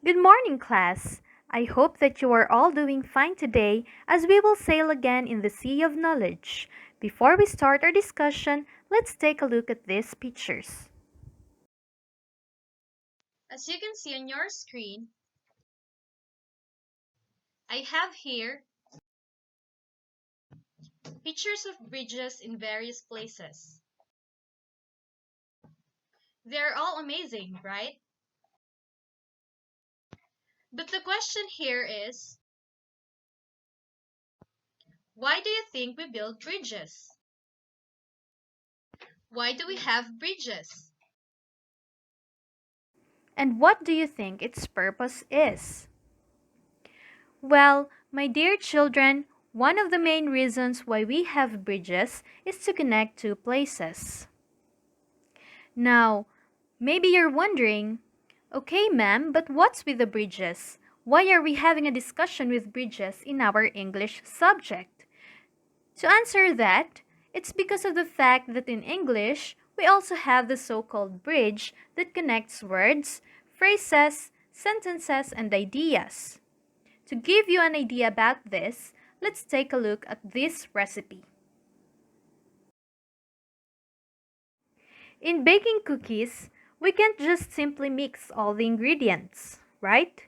Good morning, class. I hope that you are all doing fine today as we will sail again in the sea of knowledge. Before we start our discussion, let's take a look at these pictures. As you can see on your screen, I have here pictures of bridges in various places. They're all amazing, right? But the question here is, why do you think we build bridges? Why do we have bridges? And what do you think its purpose is? Well, my dear children, one of the main reasons why we have bridges is to connect two places. Now, maybe you're wondering, okay, ma'am, but what's with the bridges? Why are we having a discussion with bridges in our English subject? To answer that, it's because of the fact that in English, we also have the so-called bridge that connects words, phrases, sentences, and ideas. To give you an idea about this, let's take a look at this recipe. In baking cookies, we can't just simply mix all the ingredients, right?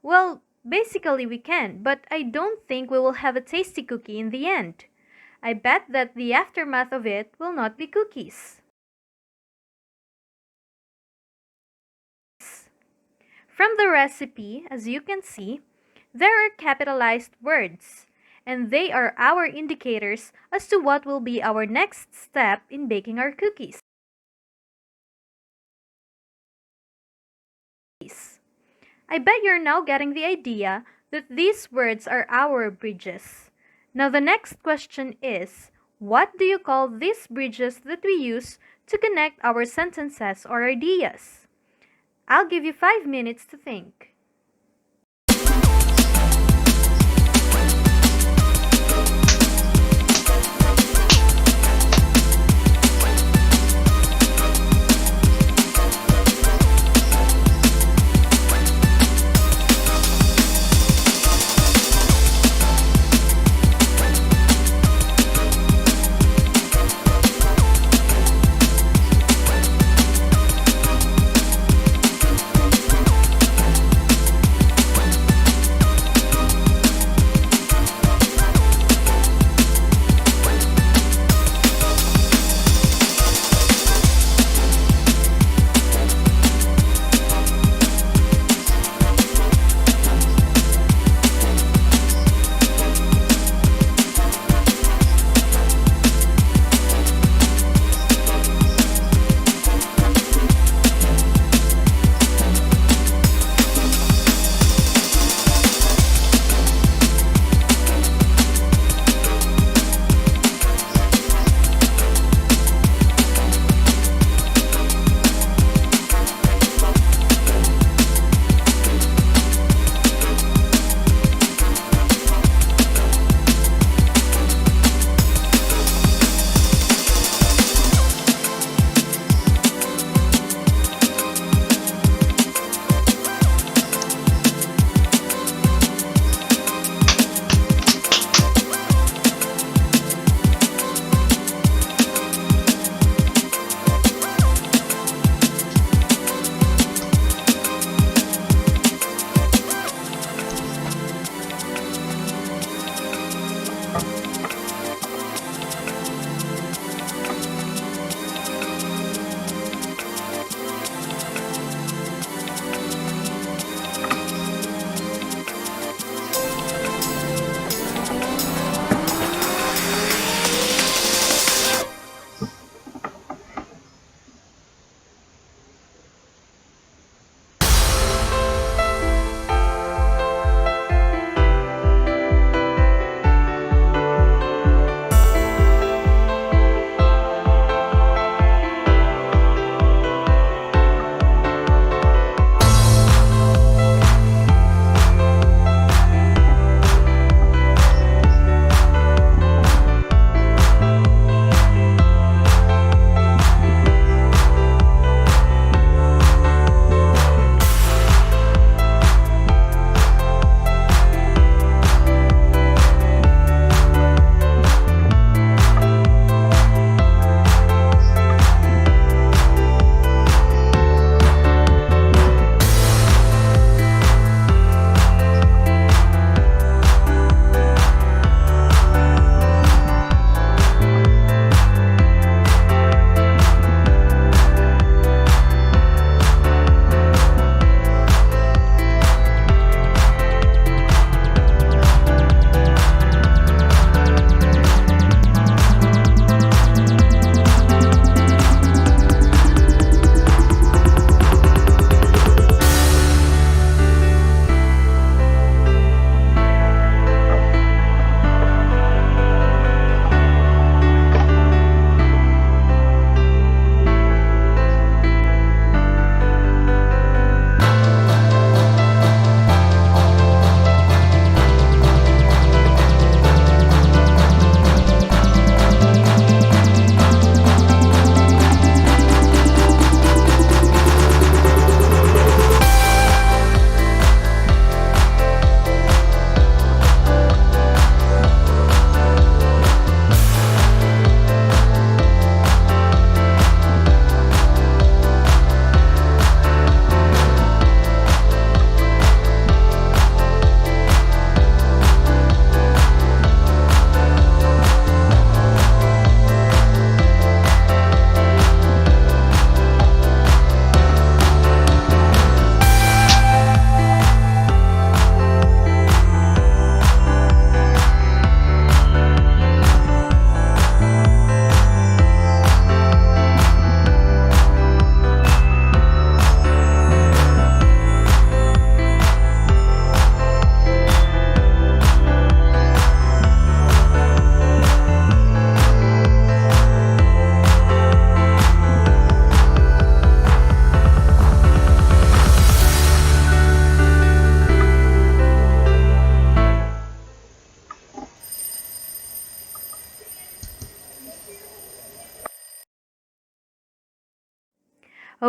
Well, basically we can, but I don't think we will have a tasty cookie in the end. I bet that the aftermath of it will not be cookies. From the recipe, as you can see, there are capitalized words, and they are our indicators as to what will be our next step in baking our cookies. I bet you're now getting the idea that these words are our bridges. Now the next question is, what do you call these bridges that we use to connect our sentences or ideas? I'll give you 5 minutes to think.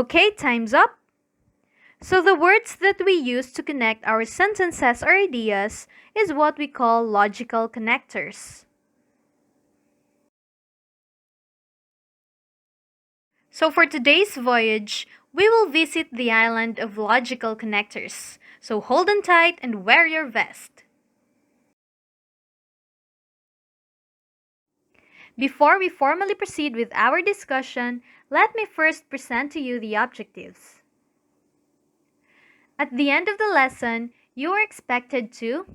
Okay, time's up. So the words that we use to connect our sentences or ideas is what we call logical connectors. So for today's voyage, we will visit the island of logical connectors. So hold on tight and wear your vest. Before we formally proceed with our discussion, let me first present to you the objectives. At the end of the lesson, you are expected to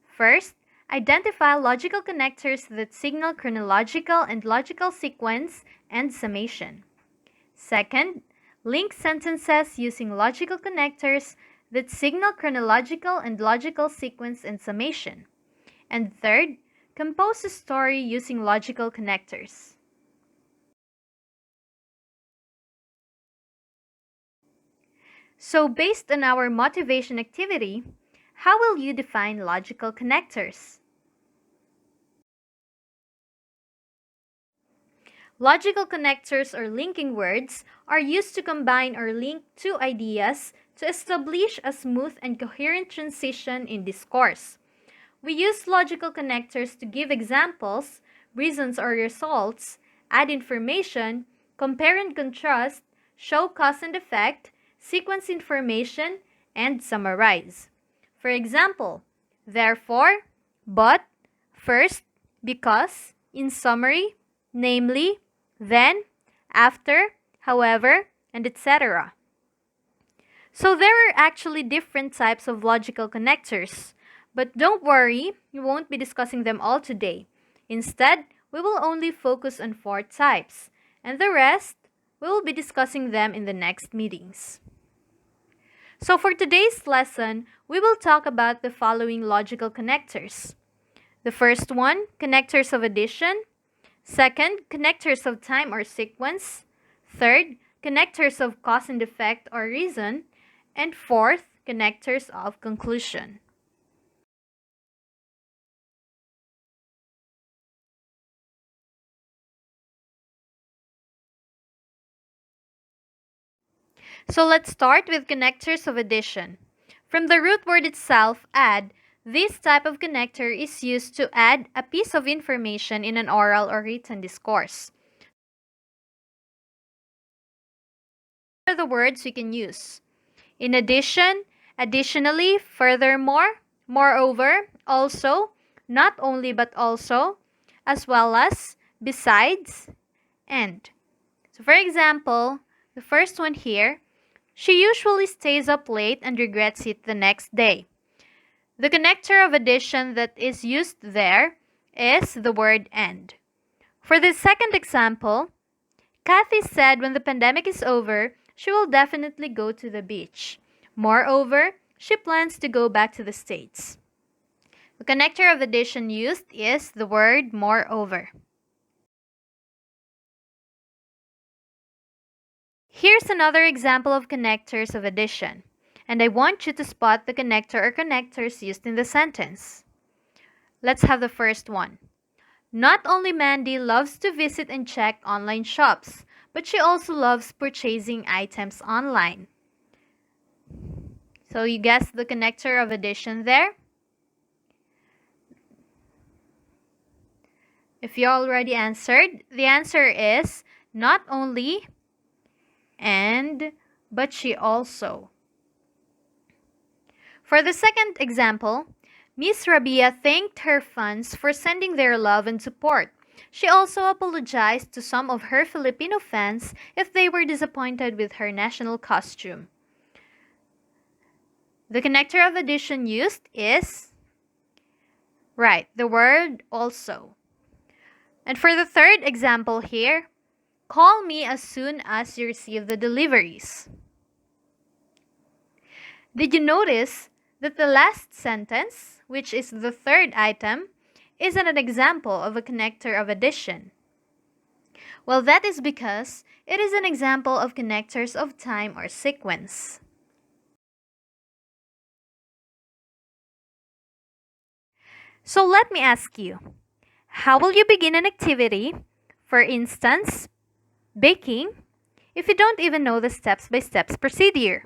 first, identify logical connectors that signal chronological and logical sequence and summation. Second, link sentences using logical connectors that signal chronological and logical sequence and summation. And third, compose a story using logical connectors. So, based on our motivation activity, how will you define logical connectors? Logical connectors or linking words are used to combine or link two ideas to establish a smooth and coherent transition in discourse. We use logical connectors to give examples, reasons or results, add information, compare and contrast, show cause and effect, sequence information, and summarize. For example, therefore, but, first, because, in summary, namely, then, after, however, and etc. So there are actually different types of logical connectors. But don't worry, we won't be discussing them all today. Instead, we will only focus on 4 types, and the rest, we will be discussing them in the next meetings. So for today's lesson, we will talk about the following logical connectors. The first one, connectors of addition. Second, connectors of time or sequence. Third, connectors of cause and effect or reason. And fourth, connectors of conclusion. So let's start with connectors of addition. From the root word itself, add, this type of connector is used to add a piece of information in an oral or written discourse. Here are the words we can use. In addition, additionally, furthermore, moreover, also, not only but also, as well as, besides, and. So for example, the first one here, she usually stays up late and regrets it the next day. The connector of addition that is used there is the word and. For the second example, Kathy said when the pandemic is over, she will definitely go to the beach. Moreover, she plans to go back to the States. The connector of addition used is the word moreover. Here's another example of connectors of addition, and I want you to spot the connector or connectors used in the sentence. Let's have the first one. Not only Mandy loves to visit and check online shops, but she also loves purchasing items online. So you guessed the connector of addition there? If you already answered, the answer is not only and, but she also. For the second example, Miss Rabia thanked her fans for sending their love and support. She also apologized to some of her Filipino fans if they were disappointed with her national costume. The connector of addition used is, right, the word also. And for the third example here, call me as soon as you receive the deliveries. Did you notice that the last sentence, which is the third item, is an example of a connector of addition? Well, that is because it is an example of connectors of time or sequence. So let me ask you, how will you begin an activity, for instance, baking, if you don't even know the steps-by-steps procedure,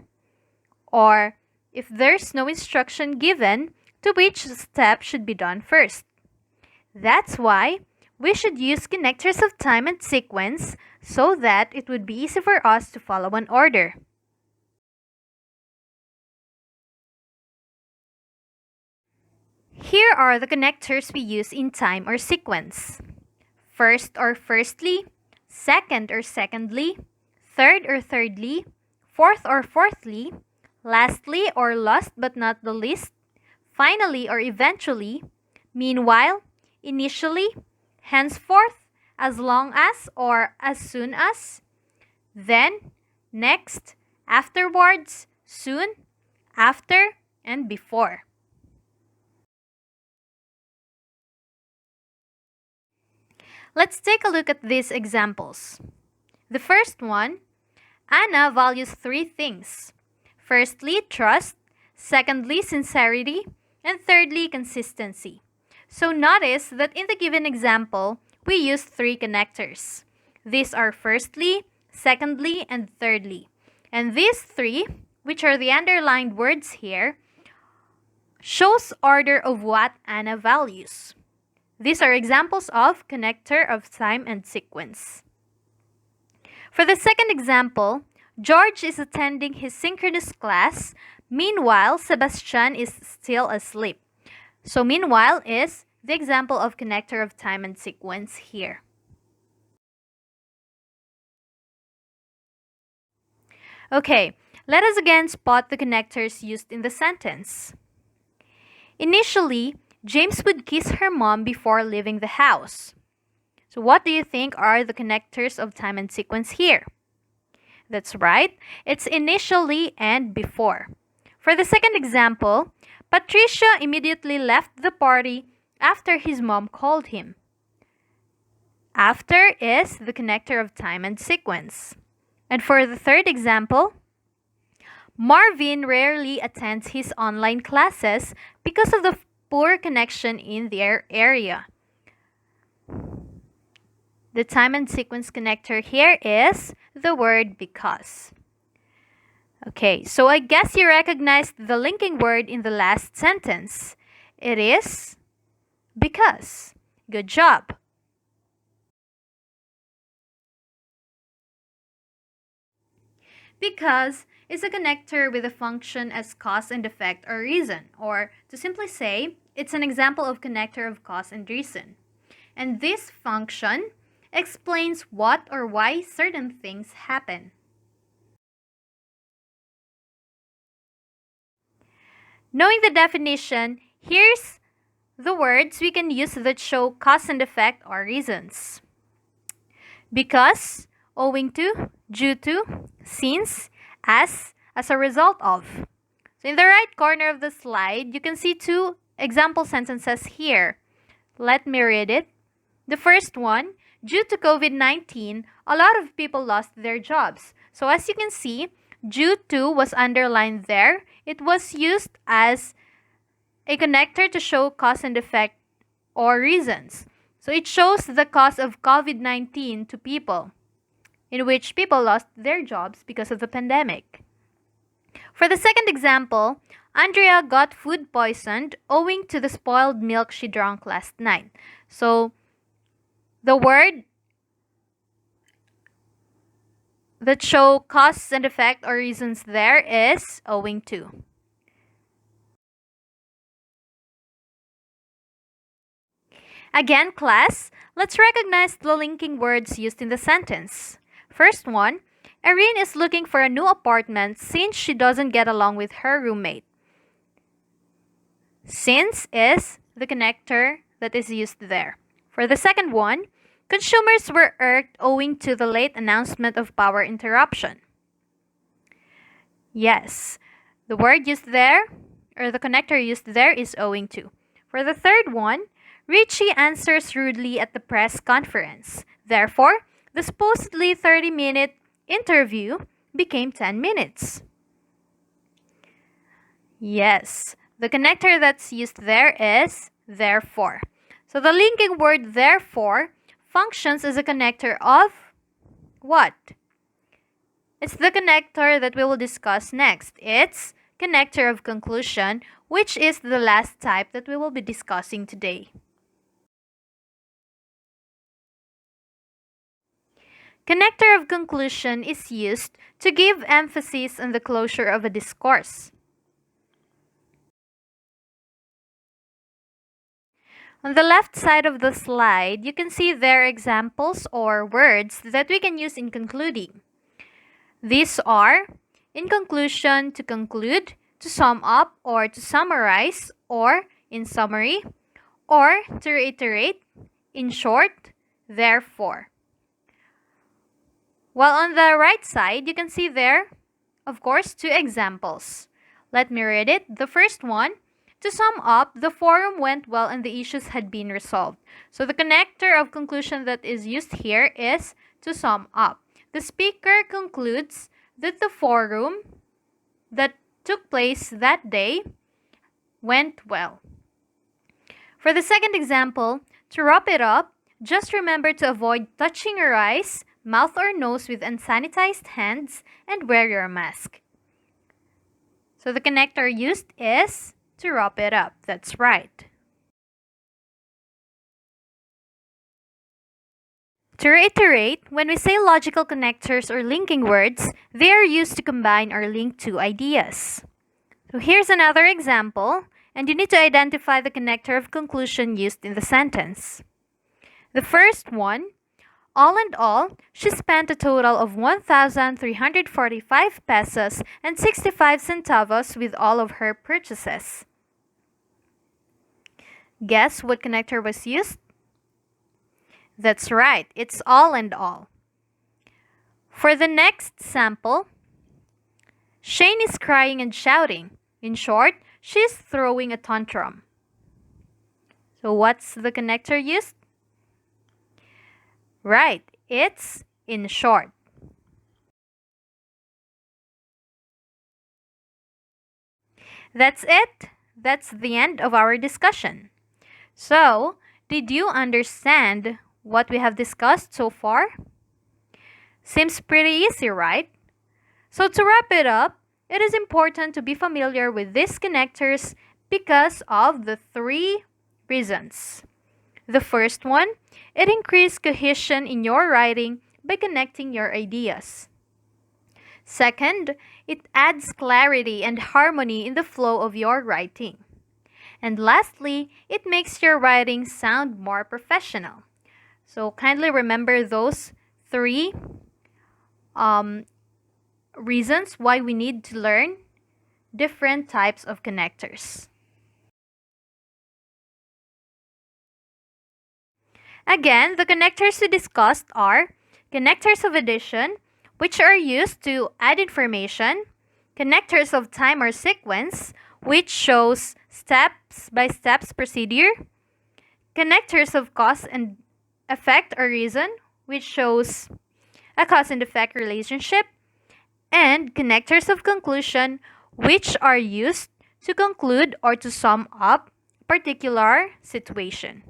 or if there's no instruction given to which step should be done first. That's why we should use connectors of time and sequence so that it would be easy for us to follow an order. Here are the connectors we use in time or sequence. First or firstly, second or secondly, third or thirdly, fourth or fourthly, lastly or last but not the least, finally or eventually, meanwhile, initially, henceforth, as long as or as soon as, then, next, afterwards, soon, after, and before. Let's take a look at these examples. The first one, Anna values three things. Firstly, trust. Secondly, sincerity. And thirdly, consistency. So notice that in the given example, we use three connectors. These are firstly, secondly, and thirdly. And these three, which are the underlined words here, shows order of what Anna values. These are examples of connector of time and sequence. For the second example, George is attending his synchronous class. Meanwhile, Sebastian is still asleep. So meanwhile is the example of connector of time and sequence here. Okay, let us again spot the connectors used in the sentence. Initially, James would kiss her mom before leaving the house. So what do you think are the connectors of time and sequence here? That's right, it's initially and before. For the second example, Patricia immediately left the party after his mom called him. After is the connector of time and sequence. And for the third example, Marvin rarely attends his online classes because of the poor connection in their area. The time and sequence connector here is the word because. Okay, so I guess you recognized the linking word in the last sentence. It is because. Good job. Because is a connector with a function as cause and effect or reason, or to simply say, it's an example of connector of cause and reason. And this function explains what or why certain things happen. Knowing the definition, here's the words we can use that show cause and effect or reasons. Because, owing to, due to, since, as a result of. So in the right corner of the slide, you can see two example sentences here. Let me read it. The first one, due to COVID-19, a lot of people lost their jobs. So as you can see, due to was underlined there. It was used as a connector to show cause and effect or reasons. So it shows the cause of COVID-19 to people, in which people lost their jobs because of the pandemic. For the second example, Andrea got food poisoned owing to the spoiled milk she drank last night. So the word that show cause and effect or reasons there is owing to. Again, class, let's recognize the linking words used in the sentence. First one, Erin is looking for a new apartment since she doesn't get along with her roommate. Since is the connector that is used there. For the second one, consumers were irked owing to the late announcement of power interruption. Yes, the word used there, or the connector used there is owing to. For the third one, Richie answers rudely at the press conference. Therefore, the supposedly 30-minute interview became 10 minutes. Yes, the connector that's used there is therefore. So the linking word therefore functions as a connector of what? It's the connector that we will discuss next. It's connector of conclusion, which is the last type that we will be discussing today. Connector of conclusion is used to give emphasis on the closure of a discourse. On the left side of the slide, you can see there examples or words that we can use in concluding. These are in conclusion, to conclude, to sum up or to summarize, or in summary, or to reiterate, in short, therefore. While on the right side, you can see there, of course, two examples. Let me read it. The first one, to sum up, the forum went well and the issues had been resolved. So the connector of conclusion that is used here is to sum up. The speaker concludes that the forum that took place that day went well. For the second example, to wrap it up, just remember to avoid touching your eyes, mouth or nose with unsanitized hands, and wear your mask. So the connector used is to wrap it up. That's right. To reiterate, when we say logical connectors or linking words, they are used to combine or link two ideas. So here's another example, and you need to identify the connector of conclusion used in the sentence. The first one, all in all, she spent a total of 1,345 pesos and 65 centavos with all of her purchases. Guess what connector was used? That's right, it's all and all. For the next sample, Shane is crying and shouting. In short, she's throwing a tantrum. So what's the connector used? Right, it's in short. That's it. That's the end of our discussion. So, did you understand what we have discussed so far? Seems pretty easy, right? So to wrap it up, it is important to be familiar with these connectors because of the three reasons. The first one, it increases cohesion in your writing by connecting your ideas. Second, it adds clarity and harmony in the flow of your writing. And lastly, it makes your writing sound more professional. So kindly remember those three reasons why we need to learn different types of connectors. Again, the connectors we discussed are connectors of addition, which are used to add information, connectors of time or sequence, which shows steps-by-step procedure, connectors of cause and effect or reason, which shows a cause and effect relationship, and connectors of conclusion, which are used to conclude or to sum up a particular situation.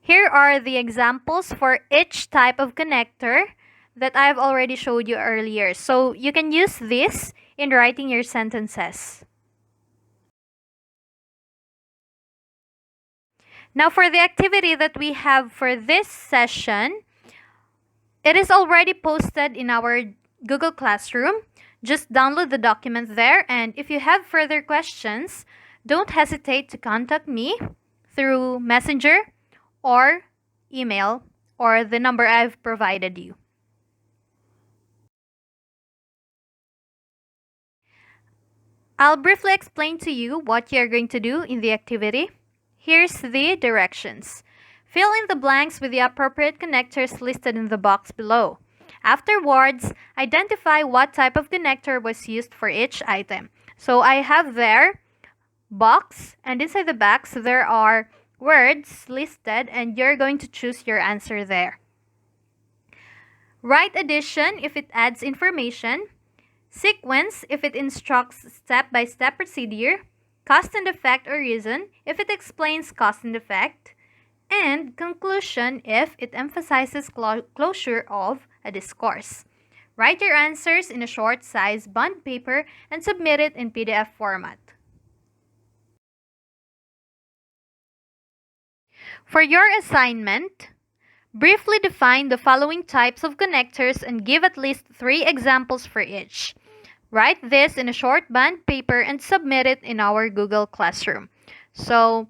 Here are the examples for each type of connector that I've already showed you earlier. So you can use this in writing your sentences. Now for the activity that we have for this session, it is already posted in our Google Classroom. Just download the document there, and if you have further questions, don't hesitate to contact me through Messenger or email or the number I've provided you. I'll briefly explain to you what you're going to do in the activity. Here's the directions. Fill in the blanks with the appropriate connectors listed in the box below. Afterwards, identify what type of connector was used for each item. So I have there box, and inside the box there are words listed, and you're going to choose your answer there. Write addition if it adds information, sequence if it instructs step-by-step procedure, cause and effect or reason if it explains cause and effect, and conclusion if it emphasizes closure of a discourse. Write your answers in a short size bond paper and submit it in PDF format. For your assignment, briefly define the following types of connectors and give at least 3 examples for each. Write this in a short bond paper and submit it in our Google Classroom. So,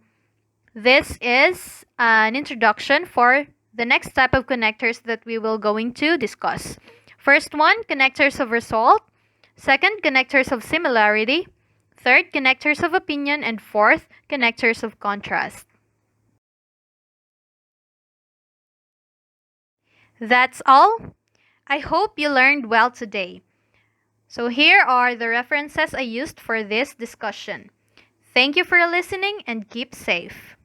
this is an introduction for the next type of connectors that we will going to discuss. First one, connectors of result. Second, connectors of similarity. Third, connectors of opinion. And fourth, connectors of contrast. That's all. I hope you learned well today. So here are the references I used for this discussion. Thank you for listening and keep safe.